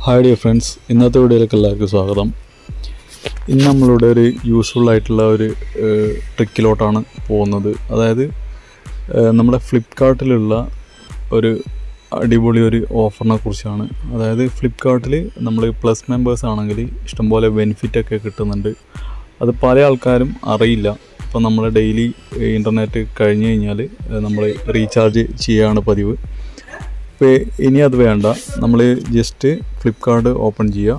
Hi dear friends, ഇന്നത്തെ വീഡിയോയിലേക്ക് എല്ലാവർക്കും സ്വാഗതം. ഇന്ന് നമ്മളുടെ ഒരു യൂസ്ഫുൾ ആയിട്ടുള്ള ഒരു ട്രിക്കിലോട്ടാണ് പോകുന്നത്. അതായത് നമ്മുടെ ഫ്ലിപ്കാർട്ടിലുള്ള ഒരു അടിപൊളി ഒരു ഓഫറിനെ കുറിച്ചാണ്. അതായത് ഫ്ലിപ്കാർട്ടിൽ നമ്മൾ പ്ലസ് മെമ്പേഴ്സ് ആണെങ്കിൽ ഇഷ്ടംപോലെ ബെനിഫിറ്റൊക്കെ കിട്ടുന്നുണ്ട്. അത് പല ആൾക്കാരും അറിയില്ല. അപ്പോൾ നമ്മൾ ഡെയിലി ഇൻ്റർനെറ്റ് കഴിഞ്ഞ് കഴിഞ്ഞാൽ നമ്മൾ റീചാർജ് ചെയ്യുകയാണ് പതിവ്. അപ്പോൾ ഇനി അത് വേണ്ട, നമ്മൾ ജസ്റ്റ് ഫ്ലിപ്കാർട്ട് ഓപ്പൺ ചെയ്യുക.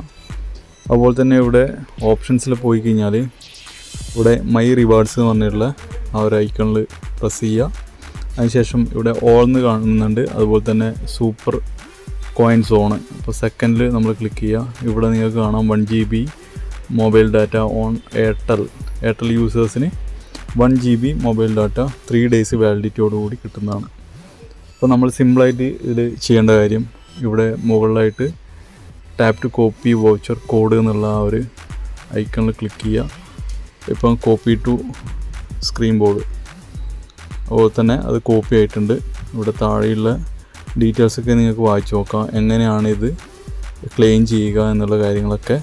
അതുപോലെ തന്നെ ഇവിടെ ഓപ്ഷൻസിൽ പോയി കഴിഞ്ഞാൽ ഇവിടെ മൈ റിവാർഡ്സ് എന്ന് പറഞ്ഞിട്ടുള്ള ആ ഒരു ഐക്കണിൽ പ്രസ് ചെയ്യുക. അതിനുശേഷം ഇവിടെ ഓൾന്ന് കാണുന്നുണ്ട്, അതുപോലെ തന്നെ സൂപ്പർ കോയിൻ സോണ്. അപ്പോൾ സെക്കൻഡിൽ നമ്മൾ ക്ലിക്ക് ചെയ്യുക. ഇവിടെ നിങ്ങൾക്ക് കാണാം 1 GB mobile data on Airtel യൂസേഴ്സിന് 1 GB മൊബൈൽ ഡാറ്റ 3 days വാലിഡിറ്റിയോടുകൂടി കിട്ടുന്നതാണ്. അപ്പോൾ നമ്മൾ സിമ്പിളായിട്ട് ഇത് ചെയ്യേണ്ട കാര്യം, ഇവിടെ മുകളിലായിട്ട് tap to copy voucher code എന്നുള്ള ആ ഒരു ഐക്കണിൽ ക്ലിക്ക് ചെയ്യുക. ഇപ്പം കോപ്പി ടു സ്ക്രീൻ ബോർഡ്, അതുപോലെ തന്നെ അത് കോപ്പി ആയിട്ടുണ്ട്. ഇവിടെ താഴെയുള്ള ഡീറ്റെയിൽസൊക്കെ നിങ്ങൾക്ക് വായിച്ച് നോക്കാം, എങ്ങനെയാണ് ഇത് ക്ലെയിം ചെയ്യുക എന്നുള്ള കാര്യങ്ങളൊക്കെ.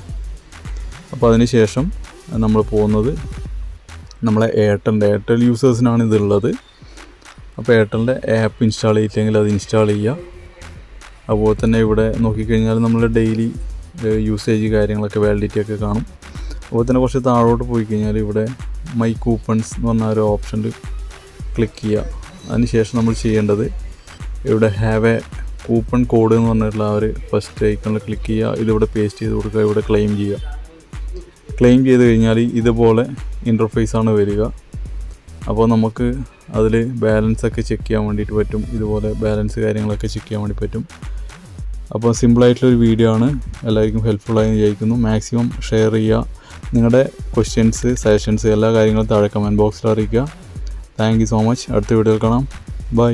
അപ്പോൾ അതിന് ശേഷം നമ്മൾ പോകുന്നത് നമ്മളെ എയർടെൽ യൂസേഴ്സിനാണ് ഇതുള്ളത്. അപ്പോൾ എയർടെലിൻ്റെ ആപ്പ് ഇൻസ്റ്റാൾ ചെയ്തില്ലെങ്കിൽ അത് ഇൻസ്റ്റാൾ ചെയ്യുക. അതുപോലെ തന്നെ ഇവിടെ നോക്കിക്കഴിഞ്ഞാൽ നമ്മൾ ഡെയിലി യൂസേജ് കാര്യങ്ങളൊക്കെ വാലിഡിറ്റി ഒക്കെ കാണും. അതുപോലെ തന്നെ കുറച്ച് താഴോട്ട് പോയി കഴിഞ്ഞാൽ ഇവിടെ മൈ കൂപ്പൺസ് എന്ന് പറഞ്ഞ ഒരു ഓപ്ഷനിൽ ക്ലിക്ക് ചെയ്യുക. അതിനുശേഷം നമ്മൾ ചെയ്യേണ്ടത് ഇവിടെ ഹാവ് എ കൂപ്പൺ കോഡ് എന്ന് പറഞ്ഞിട്ടുള്ള ആ ഒരു ഫസ്റ്റ് ഐക്കണിൽ ക്ലിക്ക് ചെയ്യുക. ഇതിവിടെ പേസ്റ്റ് ചെയ്ത് കൊടുക്കുക, ഇവിടെ ക്ലെയിം ചെയ്യുക. ക്ലെയിം ചെയ്ത് കഴിഞ്ഞാൽ ഇതുപോലെ ഇൻ്റർഫേസാണ് വരിക. അപ്പോൾ നമുക്ക് അതിൽ ബാലൻസൊക്കെ ചെക്ക് ചെയ്യാൻ വേണ്ടിയിട്ട് പറ്റും. ഇതുപോലെ ബാലൻസ് കാര്യങ്ങളൊക്കെ ചെക്ക് ചെയ്യാൻ വേണ്ടി പറ്റും. അപ്പോൾ സിമ്പിളായിട്ടുള്ളൊരു വീഡിയോ ആണ്, എല്ലാവർക്കും ഹെൽപ്ഫുള്ളായി വിചാരിക്കുന്നു. മാക്സിമം ഷെയർ ചെയ്യുക. നിങ്ങളുടെ ക്വസ്റ്റ്യൻസ്, സജഷൻസ് എല്ലാ കാര്യങ്ങളും താഴെ കമൻറ്റ് ബോക്സിൽ അറിയിക്കുക. Thank you so much. അടുത്ത വീഡിയോയിൽ കാണാം. ബൈ.